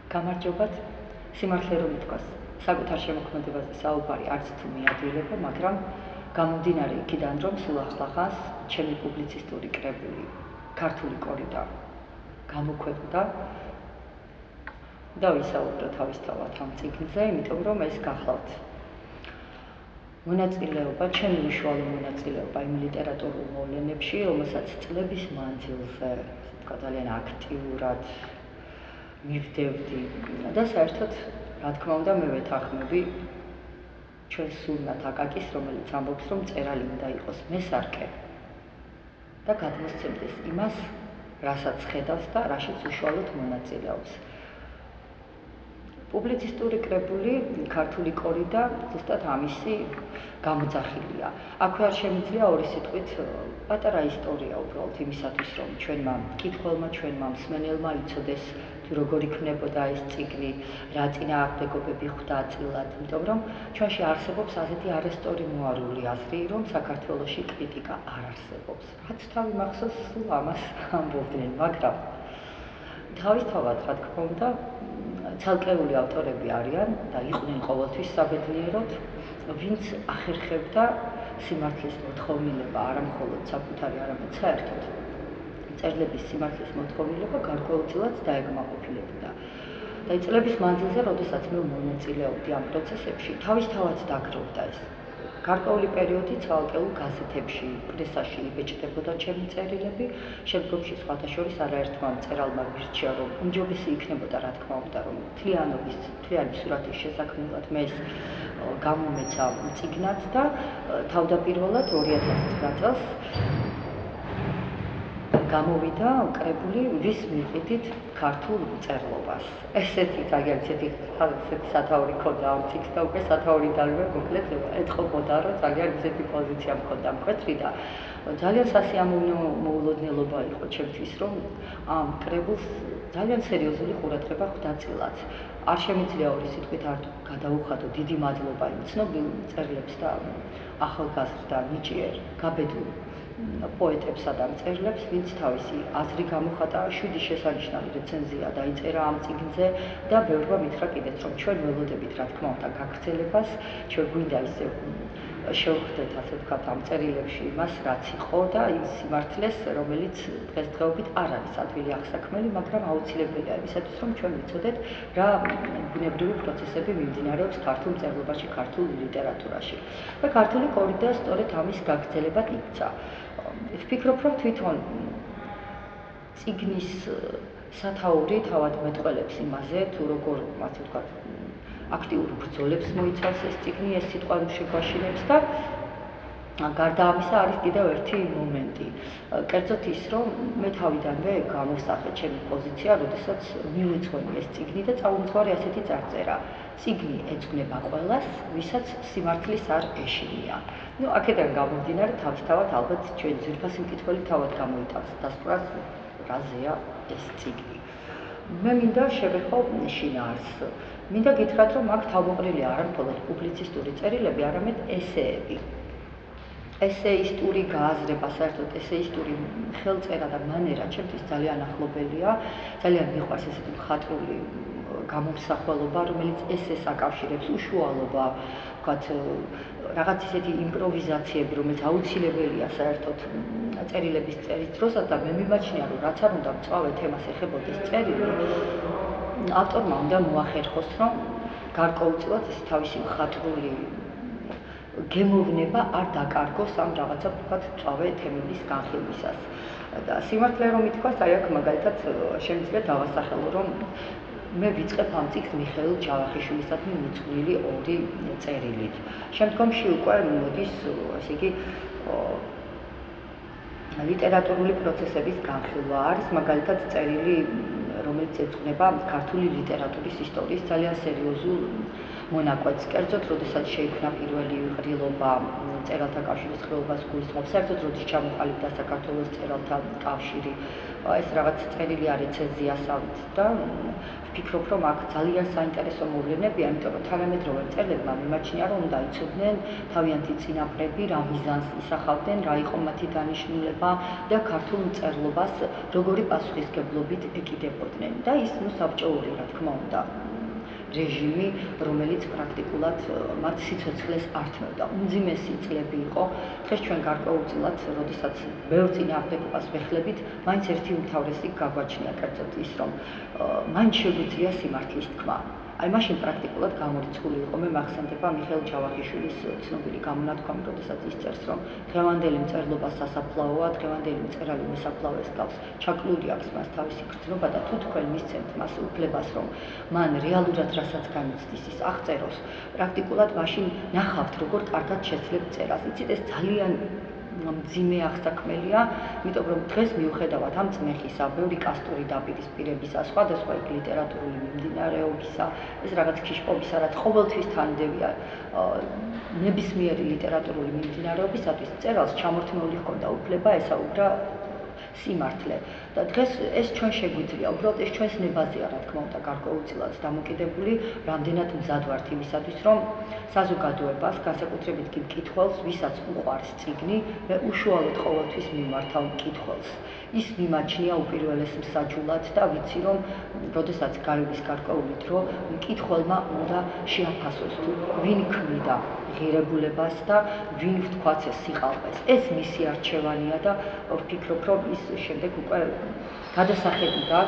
გამარჯობათ, სიმართლე რომ ითქვას, საკუთარ შემოქმედებაზე საუბარი არც თუ მიადვილება, მაგრამ გამომდინარე იქიდან, რომ სულ ახლახანს ჩემი პუბლიცისტური კრებული ქართული კორიდა გამოქვეყნდა და ვისაუბროთ თავისთავად ამ წიგნზე, იმიტომ რომ ეს გახლავთ მონაწილეობა, ჩემი უშუალო მონაწილეობა იმ ლიტერატურულ მოვლენებში, რომელსაც წლების მანძილზე ძალიან აქტიურად მივდევდი და საერთოდ, რა თქმა უნდა, მე ვეთანხმები ჩვენ სულნათ აკაკის, რომელიც ამბობს, რომ წერალი უნდა იყოს მესარკე და გადმოსცემდეს იმას, რასაც ხედავს და რაშიც უშუალოდ მონაწილეობს. პუბლიცისტური კრებული ქართული კორიდა ზუსტად ამისი გამოძახილია. აქვე არ შემიძლია ორი სიტყვით პატარა ისტორია უბრალოდ იმისათვის, რომ ჩვენმა მკითხველმა, ჩვენმა მსმენელმა იცოდეს თუ როგორ იქნებოდა ეს წიგნი, რა წინააღმდეგობები ხვდა წილად, იმიტომ რომ ჩვენში არსებობს ასეთი არასწორი მოარული აზრი, რომ საქართველოში კრიტიკა არ არსებობს. რაც თავი მახსოვს, სულ ამას ამბობდნენ, მაგრამ თავისთავად, რა თქმა უნდა, ცალკეული ავტორები არიან და იყვნენ ყოველთვის საბედნიეროდ, ვინც ახერხებდა სიმართლის მოთხოვნილება არა მხოლოდ საკუთარი, არამედ საერთოდ მწერლების სიმართლის მოთხოვნილება გარკვეულწილად დაეკმაყოფილებდა. და წლების მანძილზე, როდესაც მე მონაწილეობდი ამ პროცესებში, თავისთავად დაგროვდა ეს. გარკვეული პერიოდი ცალკეულ გაზეთებში, პრესაში იბეჭდებოდა ჩემი წერილები, შემდგომში სხვათა შორის არაერთმა მწერალმა მირჩია, რომ უმჯობესი იქნებოდა, რა თქმა უნდა, რომ მთლიანი სურათის შესაქმნელად მე ეს გამომეცა წიგნად და თავდაპირველად 2009 წელს გამოვიდა კრებული ვის მივყიდით ქართულ მწერლობას. ესეთი ძალიან სათაური ქონდა ამ წიგნს და უკვე სათაური დალვე მოკლედ ეთყობოდა, რომ ძალიან ისეთი პოზიცია მქონდა მკვეთრი და ძალიან სასიამოვნო მოულოდნელობა იყო ჩემთვის, რომ ამ კრებულს ძალიან სერიოზული ყურადღება ხვდა წილად. არ შემიძლია ორი სიტყვით არ გადაუხადო დიდი მადლობა იმ ცნობილ მწერლებს და ახალგაზრდა ნიჭიერ გაბედულ პოეტებსა და მწერლებს, ვინც თავისი აზრი გამოხატა, 7 შესანიშნავი რეცენზია დაიწერა ამ წიგნზე და ბევრმა მითხრა კიდეც, რომ ჩვენ ველოდებით, რა თქმა უნდა, გაგრძელებას, ჩვენ გვინდა ისე შევხვდეთ, ასე ვთქვათ, ამ წერილებში იმას, რაც იყო და იმ სიმართლეს, რომელიც დღესდღეობით არ არის ადვილი აღსაქმელი, მაგრამ აუცილებელია იმისათვის, რომ ჩვენ ვიცოდეთ, რა ბუნებრივი პროცესები მიმდინარეობს ქართულ მწერლობაში, ქართულ ლიტერატურაში. და ქართული კორიდა სწორედ ამის გაგრძელებად იქცა. ვფიქრობ, რომ თვითონ წიგნის სათაური თავად მეტყველებს იმაზე, თუ როგორ, ასე ვთქვათ, აქტიურ ბრძოლებს მოიცავს ეს წიგნი, ეს სიტყვა შეგვაშინებს და გარდა ამისა არის კიდევ ერთი მომენტი. კერძოდ ის, რომ მე თავიდანვე გამოვსახე ჩემი პოზიცია, როდესაც მივეძღვენი ეს წიგნი და წაუმძღვარი ასეთი წარწერა. წიგნი ეძღვნება ყველას, ვისაც სიმართლის არ ეშინია. აქედან გამომდინარე, თავისთავად ალბათ ჩვენი ძვირფასი მკითხველი თავად გამოიტანს დასკვნას, რაზეა ეს წიგნი. მე მინდა შევეხო შინაარსს. მინდა გითხრათ, რომ აქ თავმოყრილია არა მხოლოდ პუბლიცისტური წერილები, არამედ ესეები. ესეისტური გააზრება, საერთოდ ესეისტური ხელწერა და მანერა ჩემთვის ძალიან ახლობელია, ძალიან მიყვარს ესეთი მხატვრული გამომსახველობა, რომელიც ესეს აკავშირებს უშუალობა, ვთქვათ, რაღაც ისეთი იმპროვიზაციები, რომელიც აუცილებელია საერთოდ წერილების წერის დროსაც და მე მიმაჩნია, რომ რაც არ უნდა მწვავე თემას ეხებოდეს წერილი, ავტორმა უნდა მოახერხოს, რომ გარკვეულწილად ეს თავისი მხატვრული გემოვნება არ დაკარგოს ამ რაღაცა ვთქვათ მწვავე თემების განხილვისას. და სიმართლე რომ ითქვას, აი აქ მაგალითად შემიძლია დავასახელო, რომ მე ვიწყებ ამ წიგნს მიხეილ ჯავახიშვილისადმი მიძღვნილი 2 წერილით. შემდგომში უკვე მოდის, ასე იგი, ლიტერატურული პროცესების განხილვა არის, მაგალითად წერილი, რომელიც ეძღვნება ქართული ლიტერატურის ისტორიის ძალიან სერიოზულ მონაკვეთს. კერძოდ, როდესაც შეიქმნა პირველი ყრილობა, მწერალთა კავშირის ყრილობას გულისხმობს, საერთოდ როდის ჩამოყალიბდა საქართველოს მწერალთა კავშირი, ეს რაღაც წერილი არ რეცენზიასავით და ვფიქრობ, რომ აქ ძალიან საინტერესო მოვლენებია, იმიტომ რომ თანამედროვე მწერლებმა მიმაჩნია, რომ უნდა იცოდნენ თავიანთი წინაპრები, რა მიზანს ისახავდნენ, რა იყო მათი დანიშნულება და ქართულ მწერლობას როგორი პასუხისგებლობით ეკიდებოდნენ. იყვნენ და ის საბჭოური, რა თქმა უნდა, რეჟიმი, რომელიც პრაქტიკულად მათ სიცოცხლეს ართმევდა. უმძიმესი წლები იყო. დღეს ჩვენ გარკვეულწილად, როდესაც ბევრ წინააღმდეგობას ვეხლებით, მაინც ერთი უმთავრესი გაგვაჩნია კერძოდ ის, რომ მაინც შეგვიძლია სიმართლის თქმა. აი მაშინ პრაქტიკულად გამორიცხული იყო. მე მახსენდება მიხეილ ჯავახიშვილის ცნობილი გამონათქვამი, როდესაც ის წერს, რომ დღევანდელი მწერლობა სასაფლაოა, დღევანდელი მწერალი მოსაფლავეს გავს. ჩაკლული აქვს მას თავისი გრძნობა და თუ თქვენ მისცემთ მას უფლებას, რომ მან რეალურად რასაც განიცდის ის აღწეროს, პრაქტიკულად მაშინ ნახავთ, როგორ კარგად შეძლებთ წერას. იცით, ეს ძალიან მძიმე აღსაქმელია, იმიტომ რომ დღეს მიუხედავად ამ წმეხისა, ბევრი კასტური დაპირისპირებისა, სხვადასხვა ლიტერატურული მიმდინარეობისა, ეს რაღაც ქიშპობისა, რაც ყოველთვის თანდებია ნებისმიერი ლიტერატურული მიმდინარეობისათვის, წერალს ჩამორთმეული ჰქონდა უფლება ესაუბრა სიმართლე. და დღეს ეს ჩვენ შეგვიძლია, უბრალოდ ეს ჩვენს ნებაზეა, რა თქმა უნდა, გარკვეულწილად დამოკიდებული, რამდენად მზად ვართ იმისათვის, რომ საზოგადოებას, განსაკუთრებით კი მკითხველს, ვისაც უყვარს წიგნი, მე უშუალოდ ყოველთვის მიმართავ მკითხველს. ის მიმაჩნია უპირველეს მსაჯულად და ვიცი, რომ როდესაც გაივლის გარკვეული დრო, მკითხველმა უნდა შეაფასოს თუ ვინ ქმნიდა ღირებულებას და ვინ ვთქვათ ეს სიყალბეს. ეს მისი არჩევანია და ვფიქრობ, რომ ის შემდეგ უკვე გადასახედიდან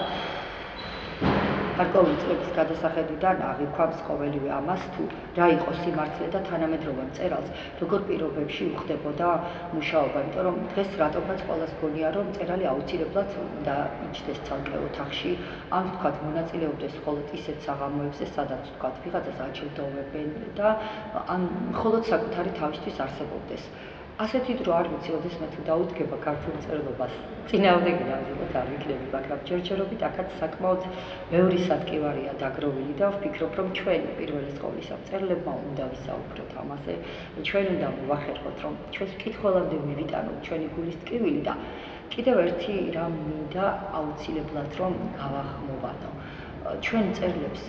გარკვეული წლების გადასახედიდან აღიქვამს ყოველივე ამას თუ რა იყო სიმართლე და თანამედროვე მწერალს როგორ პირობებში უხდებოდა მუშაობა, იმიტომ რომ დღეს რატომაც ყველას გონია, რომ მწერალი აუცილებლად უნდა იჯდეს ცალკე ოთახში, ან ვთქვათ მონაწილეობდეს მხოლოდ ისეთ საღამოებზე, სადაც ვთქვათ ვიღაცას აჯილდოვებენ და ან მხოლოდ საკუთარი თავისთვის არსებობდეს. ასეთი დრო არ ვიცი, ოდესმე თუ დაუდგება ქართულ მწერლობას. წინააღმდეგი ნამდვილად არ ვიქნები, მაგრამ ჯერჯერობით აქაც საკმაოდ ბევრი სადგივარია დაგროვილი და ვფიქრობ, რომ ჩვენ პირველის ყოვლისა მწერლებმა უნდა ვისაუბროთ ამაზე. ჩვენ უნდა მოვახერხოთ, რომ ჩვენს მკითხველამდე მივიტანოთ ჩვენი გულის ტკივილი და კიდევ ერთი რამ მინდა აუცილებლად რომ გავახმოვანო. ჩვენ მწერლებს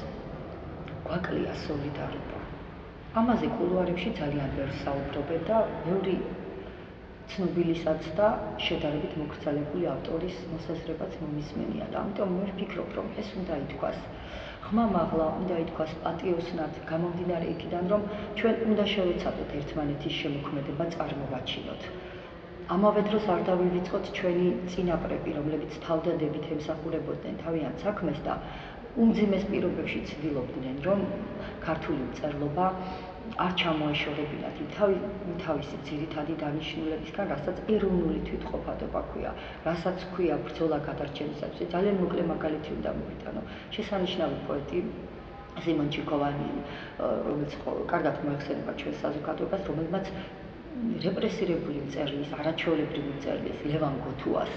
გვაკლია სოლიდარობა. ამაზე კულუარებში ძალიან ბევრს საუბრობენ და ბევრი ცნობილისაც და შედარებით მოკრძალებული ავტორის მოსაზრებაც მომისმენია და ამიტომ მე ვფიქრობ, რომ ეს უნდა ითქვას ხმამაღლა, უნდა ითქვას პატიოსნად, გამომდინარე იქიდან, რომ ჩვენ უნდა შევეცადოთ ერთმანეთის შემოქმედება წარმოვაჩინოთ. ამავე დროს არ დავივიწყოთ ჩვენი წინაპრები, რომლებიც თავდადებით ემსახურებოდნენ თავიანთ საქმეს და უმძიმეს პირობებში ცდილობდნენ, რომ ქართული მწერლობა არ ჩამოეშორებინათ თავისი ძირითადი დანიშნულებისგან, რასაც ეროვნული თვითყოფადობა ქვია, რასაც ქვია ბრძოლა გადარჩენისათვის. ძალიან მოკლე მაგალითი უნდა მოვიტანო. შესანიშნავი პოეტი ზიმონ ჩიქოვანი, რომელიც კარგად მოეხსენება ჩვენს საზოგადოებას, რომელმაც რეპრესირებული მწერლის, არაჩვეულებრივი მწერლის ლევან გოთუას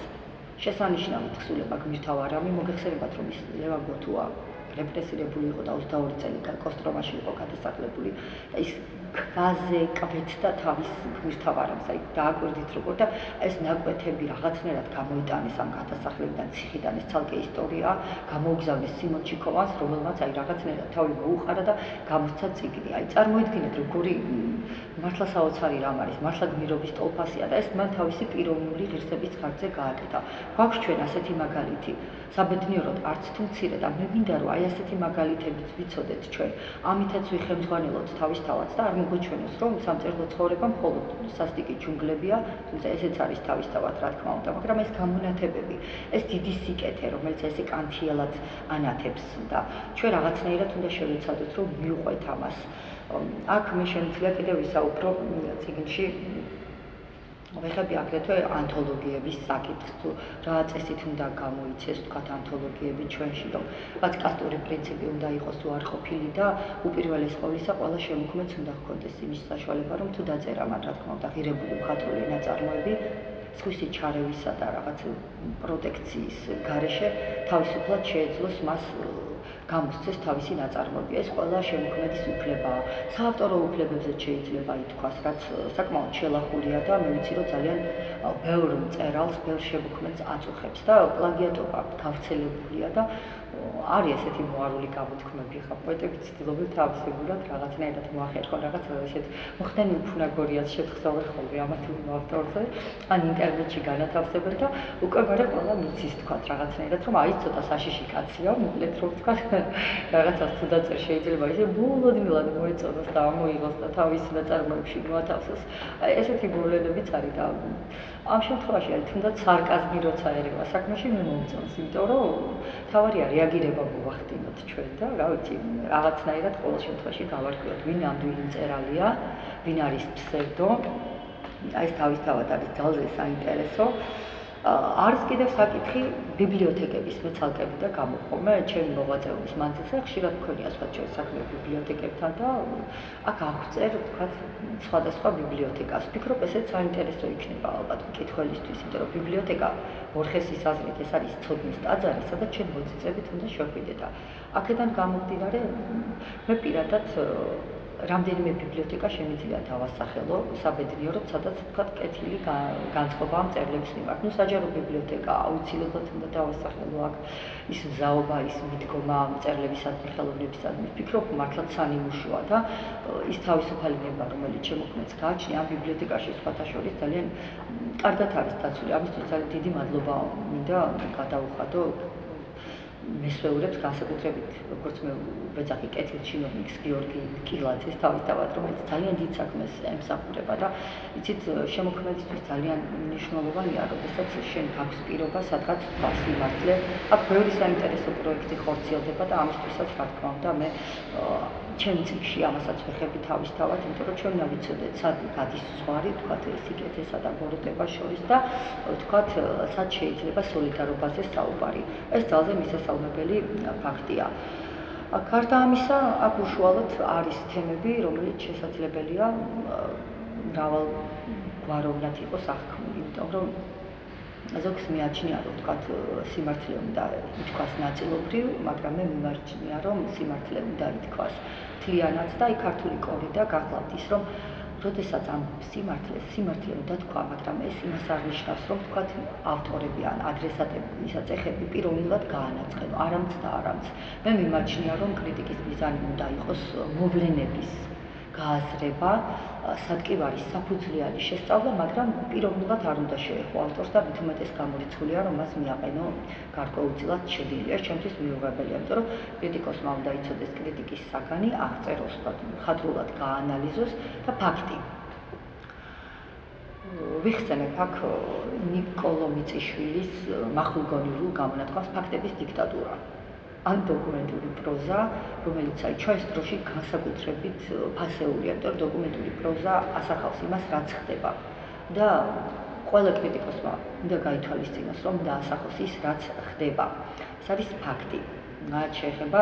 შესანიშნავი თხზულება გმირთავ არამი, მოგეხსენებათ, რომ ის ლევან გოთუა რეპრესირებული იყო და 22 წელი კოსტრომაში იყო გადასახლებული და ის ქვაზე კვეთდა თავის გმირთავ არამს, აი დააკვირდით როგორ და ეს ნაკვეთები რაღაცნაირად გამოიტანეს ამ გადასახლებიდან, ციხიდან, ეს ცალკე ისტორია გამოუგზავნეს სიმონ ჩიქოვანს, რომელმაც აი რაღაცნაირად თავი მოუყარა და გამოსცა წიგნი. აი წარმოიდგინეთ როგორი მართლა საოცარი რამ არის, მართლა გმირობის ტოლფასია და ეს მან თავისი პიროვნული ღირსების ხარჯზე გააკეთა. გვაქვს ჩვენ ასეთი მაგალითი, საბედნიეროდ არც თუ მცირე და მე მინდა რომ აი ასეთი მაგალითებიც ვიცოდეთ ჩვენ, ამითაც ვიხემძღვანელოთ თავისთავად და არ მოგოჩვენოს რომ სამწერლო ცხოვრება მხოლოდ სასტიკი ჯუნგლებია, თუმცა ესეც არის თავისთავად რა თქმა უნდა, მაგრამ ეს გამონათებები, ეს დიდი სიკეთე, რომელიც ესე კანთიელად ანათებს და ჩვენ რაღაცნაირად უნდა შევეცადოთ რომ მივყვეთ ამას. აქ მე შემიძლია კიდევ ვისაუბრო წიგნში ვეხები აგრეთვე ანთოლოგიების საკითხს, თუ რა წესით უნდა გამოიცეს, ვთქვათ, ანთოლოგიები ჩვენში, რომ რაც კასტური პრინციპი უნდა იყოს უარყოფილი და უპირველეს ყოვლისა ყველა შემოქმედს უნდა ჰქონდეს იმის საშუალება, რომ თუ დაწერა მან, რა თქმა უნდა, ღირებული მხატვრული ნაწარმოები, სხვისი ჩარევისა და რაღაც პროტექციის გარეშე თავისუფლად შეეძლოს მას გამოსცეს თავისი ნაწარმოები. ეს ყველა შემოქმედის უფლებაა. საავტორო უფლებებზე შეიძლება ითქვას, რაც საკმაოდ შელახულია და მე ვიცი, რომ ძალიან ბევრ მწერალს, ბევრ შემოქმედს აწუხებს და პლაგიატობა გავრცელებულია და არის ესეთი მოარული გამოთქმები ხა პოეტები ცდილობენ თავისებურად რაღაცნაირად მოახერხონ რაღაც ესეთ მოხდენილ ფუნაგორიას შეთხზავენ ხოლმე ამათ ავტორზე ან ინტერნეტში განათავსებენ და უკვე მერე ყველა მიცის თქვა რაღაცნაირად რომ აი ცოტა საშიში კაცია მოკლედ რომ თქვა რაღაცას თუ დაწერ შეიძლება ისე ბოლოდნილად მოეწონოს და ამოიღოს და თავის ნაწარმოებში მოათავსოს ესეთი მოვლენებიც არის და ამ შემთხვევაში არის თუნდაც სარკაზმი როცა ერევა საქმეში მე მომწონს იმიტომ რომ თავარია რეაგირება მოვახდინოთ ჩვენ და რა ვიცი რაღაცნაირად ყოველ შემთხვევაში გავარკვიოთ ვინ ამდვილი მწერალია ვინ არის ფსევდო აი ეს თავისთავად არის ძალზე საინტერესო არის კიდევ საკითხი ბიბლიოთეკების მეცალკები და გამოყომა ჩემი მოღვაწეობის მანძილზე ხშირად მქონია სხვა ჩვენ საქმე ბიბლიოთეკებთან და აქ აღწერ ვთქვათ სხვადასხვა ბიბლიოთეკას ვფიქრობ ესეც საინტერესო იქნება ალბათ მკითხველისთვის იმიტომ რომ ბიბლიოთეკა ორხესის აზრით ეს არის ცოდნის ტაძარი სადაც ჩვენ მოწიწებით უნდა შევხვიდეთ და აქედან გამომდინარე მე პირადად რამდენიმე ბიბლიოთეკა შემიძლია დავასახელო საბედნიეროდ, სადაც თქვათ კეთილი განწყობა მწერლების მიმართ. ნუ საჯარო ბიბლიოთეკა აუცილებლად უნდა დავასახელო აქ ის მზაობა, ის მიდგომა მწერლებისადმი, ხელოვნებისადმი. ვფიქრობ, მართლაც სანიმუშოა და ის თავისუფალი ნება, რომელიც შემოქმედს გააჩნია ამ ბიბლიოთეკაში სხვათა შორის ძალიან კარგად არის დაცული. ამისთვის ძალიან დიდი მადლობა მინდა გადავუხადო მესვეურებს განსაკუთრებით როგორც მე ვეძახი კეთილჩინოვნიკს გიორგი კილაძეს თავისთავად რომელიც ძალიან დიდ საქმეს ემსახურება და იცით შემოქმედისთვის ძალიან მნიშვნელოვანია როდესაც შენ გაქვს პირობა სადღაც სიმართლე აქ ბევრი საინტერესო პროექტი ხორციელდება და ამისთვისაც რა თქმა უნდა მე ჩემ წიგნში ამასაც ვეხები თავისთავად იმიტომ რომ ჩვენ უნდა ვიცოდეთ სად გადის ზღვარი თქვათ სიკეთესა და ბოროტებას შორის და თქვათ სად შეიძლება სოლიდარობაზე საუბარი ეს ძალზე მისასალმებელი ფაქტია გარდა ამისა აქ უშუალოდ არის თემები რომელიც შესაძლებელია მრავალგვაროვნად იყოს აღქმული იმიტომ რომ ზოგს მიაჩნია რომ თქვათ სიმართლე უნდა ითქვას ნაწილობრივ მაგრამ მე მიმარჯვნია რომ სიმართლე უნდა ითქვას მთლიანად და აი ქართული კორი და გახლავთ ის რომ როდესაც ამ სიმართლე უნდა თქვა, მაგრამ ეს იმას არ ნიშნავს, რომ თქვათ ავტორები ან ადრესატები, ვისაც ეხები პიროვნულად გაანაცხენო, არამც და არამც. მე მიმაჩნია, რომ კრიტიკის მიზანი უნდა იყოს მოვლენების გააზრება, სადკივარის საფუძვლიანი შესწავლა, მაგრამ პიროვნულად არ უნდა შეეხო ავტორს და მით უმეტეს გამორიცხულია, რომ მას მიაყენო გარკვეულწილად შედეგი. ეს ჩემთვის მიუღებელია, იმიტომ რომ კრიტიკოსმა უნდა იცოდეს კრიტიკის საგანი, აღწეროს, მხატვრულად გაანალიზოს და ფაქტი. ვიხსენებ აქ ნიკოლო მიწიშვილის მახვილგონიურ გამონათქვამს ფაქტების დიქტატურა. ან დოკუმენტური პროზა, რომელიც აი ჩვენს დროში განსაკუთრებით ფასეულია, იმიტომ რომ დოკუმენტური პროზა ასახავს იმას, რაც ხდება. და ყველა კრიტიკოსმა უნდა გაითვალისწინოს, რომ დაასახოს ის, რაც ხდება. ეს არის ფაქტი. რაც შეეხება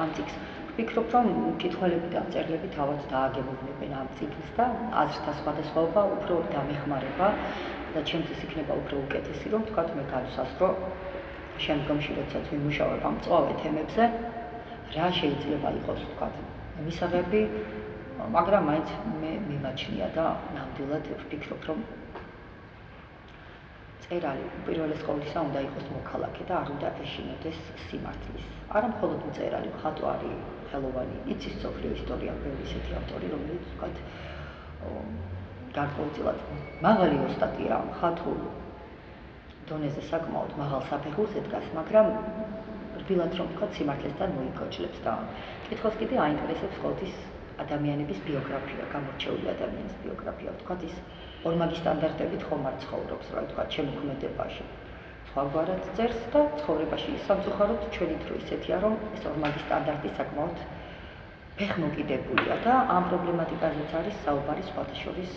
ამ წიგნს. ვფიქრობ, რომ მკითხველები და მწერლები თავად დააგემოვნებენ ამ წიგნს და აზრთა სხვადასხვაობა უფრო დამეხმარება და ჩემთვის იქნება უფრო უკეთესი, რომ თქვათ მე განვსასწრო შემდგომში როდესაც ვიმუშავებ ამ მწვავე თემებზე, რა შეიძლება იყოს თქვათ მისაღები, მაგრამ მაინც მე მიმაჩნია და ნამდვილად ვფიქრობ, რომ წერალი უპირველეს ყოვლისა უნდა იყოს მოქალაქე და არ უნდა ეშინოდეს სიმართლის. არა მხოლოდ მწერალი, მხატვარი, ხელოვანი, იცის მსოფლიო ისტორია ბევრი ისეთი ავტორი, რომელიც თქვათ გარკვეულწილად მაღალი ოსტატია მხატვრულ დონეზე საკმაოდ მაღალ საფეხურზე დგას, მაგრამ რბილად რომ თქვა სიმართლესთან მოიკოჩლებს და კითხოს კიდე აინტერესებს ყოველთვის ადამიანების ბიოგრაფია, გამორჩეული ადამიანის ბიოგრაფია, თქვა ის ორმაგი სტანდარტებით ხომ არ ცხოვრობს, რა თქვა შემოქმედებაში. სხვაგვარად წერს და ცხოვრებაში სამწუხაროდ ჩვენი დრო ისეთია, რომ ეს ორმაგი სტანდარტი საკმაოდ ფეხმოკიდებულია და ამ პრობლემატიკაზეც არის საუბარი სხვათა შორის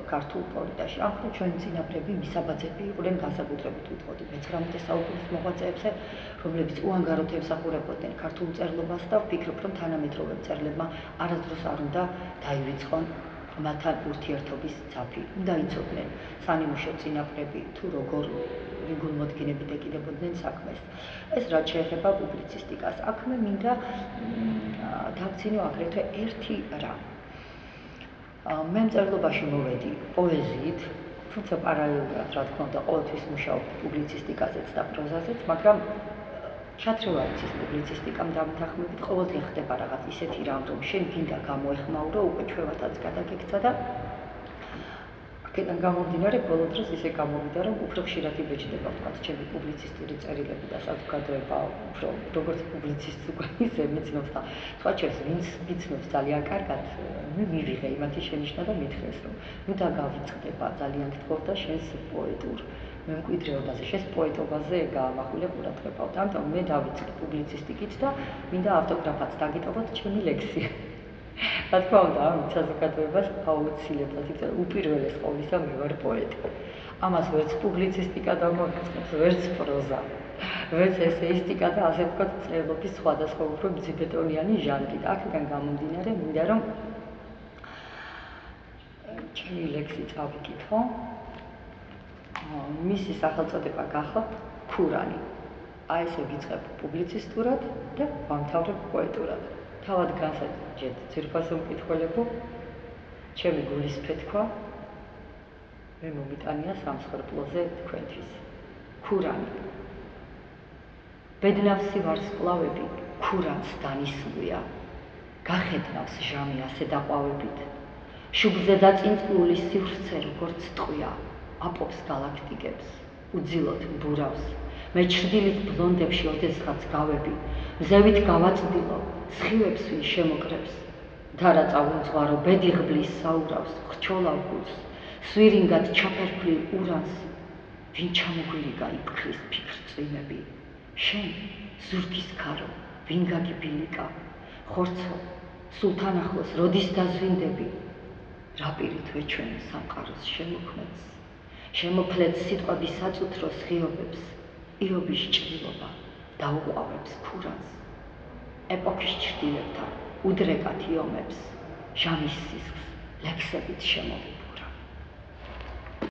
ქართულ პოლიტიკაში. ახლა ჩვენი წინაპრები, მისაბაძები იყვნენ განსაკუთრებით ვიტყოდი 19 საუკუნის მოღვაწეებზე, რომლებიც უანგაროდ ემსახურებოდნენ ქართულ მწერლობას და ვფიქრობ, რომ თანამედროვე მწერლებმა არასდროს არ უნდა დაივიწყონ მათთან ურთიერთობის ძაფი. უნდა იცოდნენ სანიმუშო წინაპრები თუ როგორ გულმოდგინებით ეკიდებოდნენ საქმეს. ეს რაც შეეხება პუბლიცისტიკას, აქ მე მინდა დავცინო აგრეთვე ერთი რამ. მე მწერლობაში მოვედი პოეზიით, თუმცა პარალელურად, რა თქმა უნდა, ყოველთვის მუშაობ პუბლიცისტიკაზეც და პროზაზეც, მაგრამ ჩათრევარიცის პუბლიცისტიკამ დამთანხმებით ყოველდღე ხდება რაღაც ისეთი რამ, რომ შენ გინდა გამოეხმაურო, უკვე ჩვევათაც გადაგექცა და აქედან გამომდინარე ბოლო დროს ისე გამოვიდა, რომ უფრო ხშირად იბეჭდება ვთქვათ ჩემი პუბლიცისტური წერილები და საზოგადოება უფრო როგორც პუბლიცისტს უკვე ისე მიცნობს და სხვა შეს ვინც მიცნობს ძალიან კარგად, მე მივიღე იმათი შენიშვნა და მითხრეს, რომ ნუ დაგავიწყდება ძალიან გთხოვ და შენს პოეტურ მემკვიდრეობაზე, შენს პოეტობაზე გაამახვილე ყურადღება. ამიტომ მე დავიწყე პუბლიცისტიკით და მინდა ავტოგრაფად დაგიტოვოთ ჩემი ლექსი. რა თქმა უნდა, ამით საზოგადოებას აუცილებლად იწევს უპირველეს ყოვლისა მე ვარ პოეტი. ამას ვერც პუბლიცისტიკა დამოიწყებს, ვერც პროზა, ვერც ესეისტიკა და ასე ვთქვათ წერილობის სხვადასხვა უფრო მძიფეტონიანი ჟანრი. და აქედან გამომდინარე მინდა რომ ჩემი ლექსი წავიკითხო. მისი სახელწოდება გახლავთ ქურანი. აი ესე ვიწყებ პუბლიცისტურად და ვამთავრებ პოეტურად. თავად განსაჯეთ ძვირფასო მკითხველებო, ჩემი გულის ფეთქვა მე მომიტანია სამსხვერპლოზე თქვენთვის. ქურანი. ბედნავსი ვარსკვლავები ქურანს დანისლუია. გახედნავს ჟამი ასე დაყვავებით. შუბლზე დაწინწკლული სივრცე როგორც ტყვია, აპობს გალაქტიკებს, უძილოდ ბურავს. მე ჩრდილით ბლონდებში ოდესღაც გავები, მზევით გავაწდილო, სხივებს ვინ შემოკრებს. დარა წავუმძღვარო, ბედი ღბლის საურავს, ხრჩოლავ გულს, სვირინგად ჩაფერფლილ ურანს, ვინ ჩამოგვირიგა იფქრის ფიქრწვიმები. შენ ზურგის ქარო, ვინ გაგიბილიკა, ხორცო, სულთან ახლოს როდის დაზვინდები. რა პირით ვეჩვენ სამყაროს შემოქმედს, შემოფლეთ სიტყვების საწუთროს ღიობებს, იობის ჭრილობა დაუყვავებს ქურანს. ეპოქის ჩრდილებთან უდრეკათ იომებს, ჟამის სისხლს ლექსებით შემოვიდა.